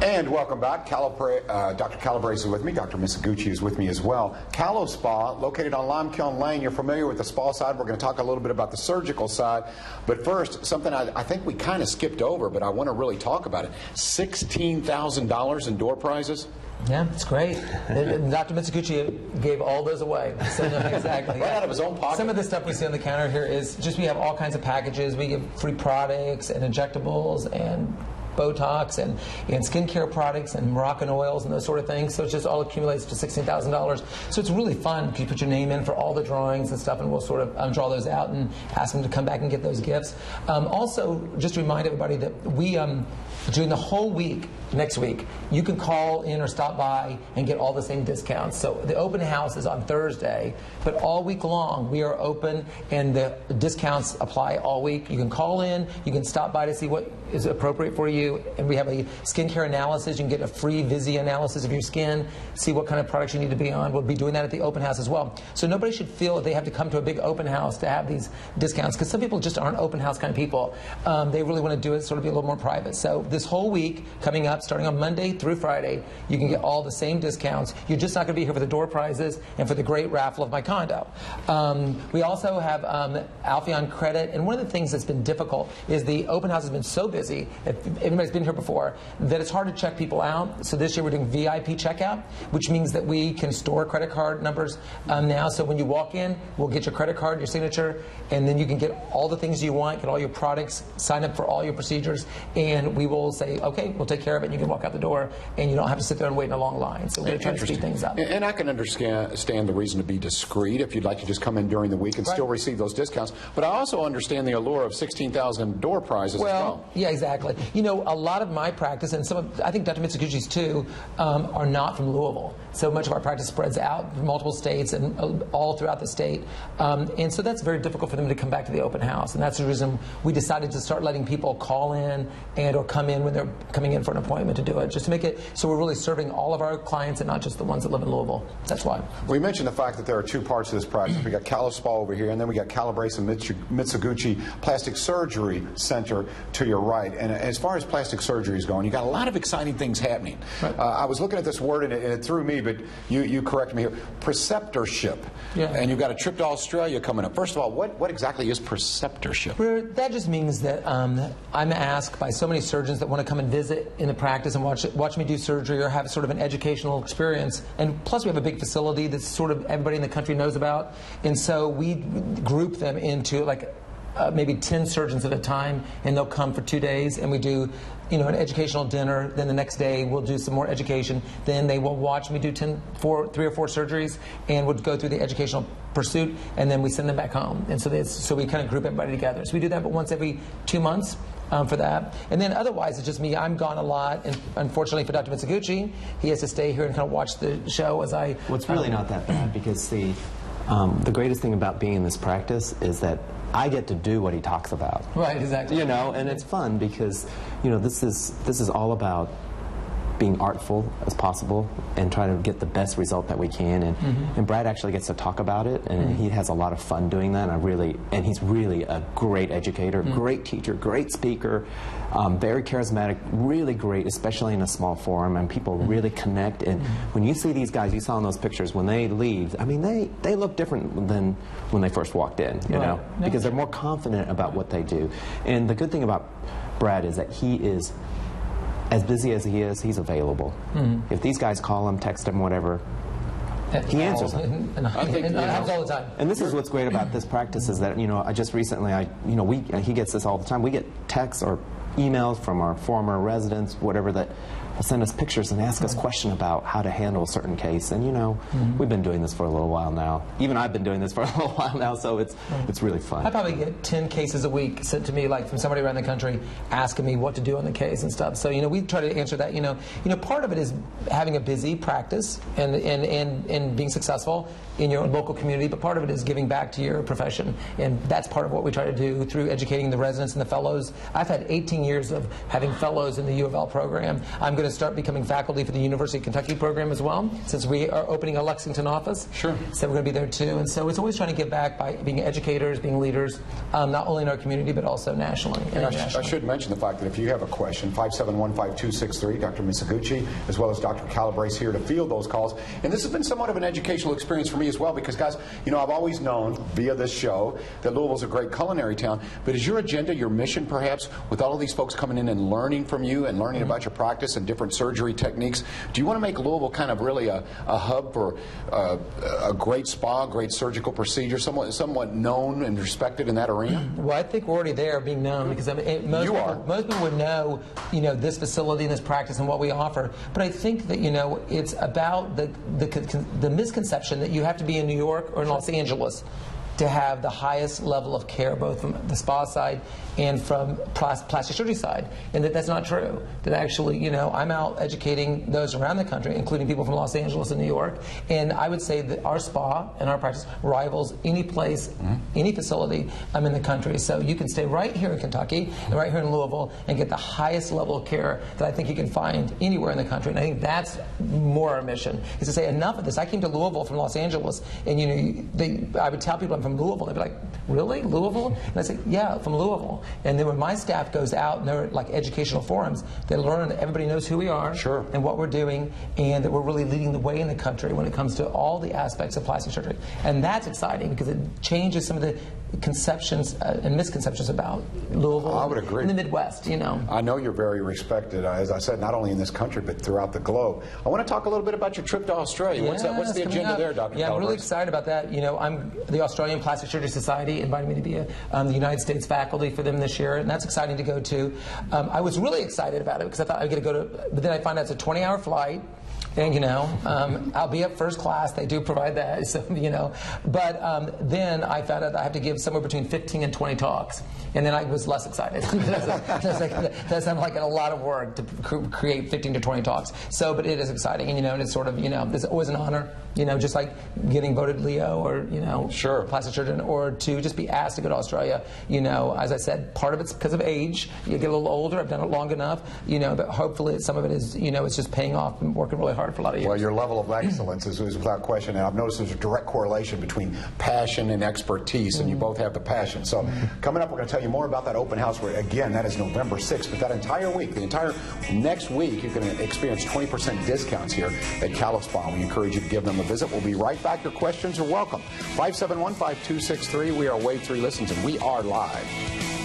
And welcome back. Dr. Calabrese is with me. Dr. Misaguchi is with me as well. CaloSpa, located on Lime Kiln Ln. You're familiar with the spa side. We're going to talk a little bit about the surgical side. But first, something I think we kind of skipped over, but I want to really talk about it. $16,000 in door prizes. Yeah, it's great. Dr. Misaguchi gave all those away. So, no, exactly. Right out of his own pocket. Some of the stuff we see on the counter here is just we have all kinds of packages. We give free products and injectables and Botox and skincare products and Moroccan oils and those sort of things. So it just all accumulates to $16,000. So it's really fun. You put your name in for all the drawings and stuff, and we'll sort of draw those out and ask them to come back and get those gifts. Also, just to remind everybody that we, during the whole week, next week, you can call in or stop by and get all the same discounts. So the open house is on Thursday, but all week long we are open and the discounts apply all week. You can call in, you can stop by to see what is appropriate for you, and we have a skincare analysis. You can get a free Visi analysis of your skin, see what kind of products you need to be on. We'll be doing that at the open house as well. So nobody should feel that they have to come to a big open house to have these discounts, because some people just aren't open house kind of people. They really want to do it sort of be a little more private. So this whole week coming up, starting on Monday through Friday, you can get all the same discounts. You're just not going to be here for the door prizes and for the great raffle of my condo. We also have Alpheon credit, and one of the things that's been difficult is the open house has been so busy, if anybody's been here before, that it's hard to check people out. So this year we're doing VIP checkout, which means that we can store credit card numbers now. So when you walk in, we'll get your credit card, your signature, and then you can get all the things you want, get all your products, sign up for all your procedures, and we will say, okay, we'll take care of it, and you can walk out the door, and you don't have to sit there and wait in a long line. So we're going to try to speed things up. And I can understand the reason to be discreet if you'd like to just come in during the week and still receive those discounts. But I also understand the allure of 16,000 door prizes as well. Yeah, exactly. You know, a lot of my practice, and some of, I think Dr. Misaguchi's too, are not from Louisville. So much of our practice spreads out in multiple states and all throughout the state. And so that's very difficult for them to come back to the open house. And that's the reason we decided to start letting people call in and or come in when they're coming in for an appointment to do it, just to make it so we're really serving all of our clients and not just the ones that live in Louisville. That's why. We mentioned the fact that there are two parts of this practice. We got CaloSpa over here, and then we got Calabrese and Misaguchi Plastic Surgery Center to your right. And as far as plastic surgery is going, you got a lot of exciting things happening. Right. I was looking at this word and it threw me, but you correct me here. Preceptorship. Yeah. And you've got a trip to Australia coming up. First of all, what exactly is preceptorship? That just means that I'm asked by so many surgeons that want to come and visit in the practice and watch me do surgery or have sort of an educational experience. And plus we have a big facility that sort of everybody in the country knows about. And so we group them into like maybe 10 surgeons at a time, and they'll come for 2 days, and we do, you know, an educational dinner. Then the next day we'll do some more education. Then they will watch me do 3 or 4 surgeries, and we'll go through the educational pursuit, and then we send them back home. And so we kind of group everybody together. So we do that but once every 2 months. For that. And then otherwise, it's just me. I'm gone a lot, and unfortunately for Dr. Misaguchi, he has to stay here and kind of watch the show as I... Well, it's really not that bad, because the greatest thing about being in this practice is that I get to do what he talks about. Right, exactly. You know, and it's fun because, you know, this is all about being artful as possible and trying to get the best result that we can. And Brad actually gets to talk about it, and he has a lot of fun doing that. And he's really a great educator, great teacher, great speaker, very charismatic, really great, especially in a small forum, and people really connect. And when you see these guys, you saw in those pictures, when they leave, I mean, they look different than when they first walked in, you know, because they're more confident about what they do. And the good thing about Brad is that he is, as busy as he is, he's available. If these guys call him, text him, whatever, he answers them. And happens all the time. And this is what's great about this practice is that, you know, I just recently, he gets this all the time. We get texts or emails from our former residents, whatever, that will send us pictures and ask us questions about how to handle a certain case. And, you know, we've been doing this for a little while now. Even I've been doing this for a little while now, so it's really fun. I probably get 10 cases a week sent to me, like from somebody around the country asking me what to do on the case and stuff. So, you know, we try to answer that. You know, part of it is having a busy practice and being successful in your local community, but part of it is giving back to your profession. And that's part of what we try to do through educating the residents and the fellows. I've had 18 years of having fellows in the U of L program. I'm going to start becoming faculty for the University of Kentucky program as well, since we are opening a Lexington office. Sure. So we're going to be there too. And so it's always trying to give back by being educators, being leaders, not only in our community, but also nationally. And I should mention the fact that if you have a question, 571-5263, Dr. Misaguchi, as well as Dr. CaloSpa's here to field those calls. And this has been somewhat of an educational experience for me as well, because, guys, you know, I've always known via this show that Louisville's a great culinary town. But is your agenda, your mission, perhaps, with all of these folks coming in and learning from you and learning about your practice and different surgery techniques, do you want to make Louisville kind of really a hub for a great spa, great surgical procedure, somewhat known and respected in that arena? Well, I think we're already there, being known, because I mean, most people would know, you know, this facility and this practice and what we offer. But I think that, you know, it's about the misconception that you have to be in New York or in Los Angeles to have the highest level of care, both from the spa side and from plastic surgery side, and that's not true. That actually, you know, I'm out educating those around the country, including people from Los Angeles and New York, and I would say that our spa and our practice rivals any place, any facility in the country. So you can stay right here in Kentucky and right here in Louisville and get the highest level of care that I think you can find anywhere in the country, and I think that's more our mission, is to say enough of this. I came to Louisville from Los Angeles, and you know, I would tell people I'm from Louisville. They'd be like, really? Louisville? And I say, yeah, from Louisville. And then when my staff goes out and they're like educational forums, they learn that everybody knows who we are and what we're doing, and that we're really leading the way in the country when it comes to all the aspects of plastic surgery. And that's exciting because it changes some of the conceptions and misconceptions about Louisville. I would agree. In the Midwest, you know. I know you're very respected, as I said, not only in this country, but throughout the globe. I want to talk a little bit about your trip to Australia. Yes, What's the agenda there, Dr. Yeah, I'm really CaloSpa's? excited about that. You know, the Australian Plastic Surgery Society invited me to be the United States faculty for them this year, and that's exciting to go to. I was really excited about it because I thought I'd get to go to, but then I find out it's a 20-hour flight. And, you know, I'll be up first class. They do provide that, so, you know. But then I found out I have to give somewhere between 15 and 20 talks. And then I was less excited. That sounded like a lot of work to create 15 to 20 talks. So, but it is exciting. And, you know, and it's sort of, you know, it's always an honor, you know, just like getting voted Leo or, you know, plastic surgeon, or to just be asked to go to Australia. You know, as I said, part of it's because of age. You get a little older. I've done it long enough, you know, but hopefully some of it is, you know, it's just paying off and working really hard for a lot of years. Well, your level of excellence is without question, and I've noticed there's a direct correlation between passion and expertise, and you both have the passion. So coming up, we're going to tell you more about that open house, where, again, that is November 6th, but that entire week, the entire next week, you can experience 20% discounts here at CaloSpa. We encourage you to give them a visit. We'll be right back. Your questions are welcome. 571-5263. We are Wave 3 Listens, and we are live.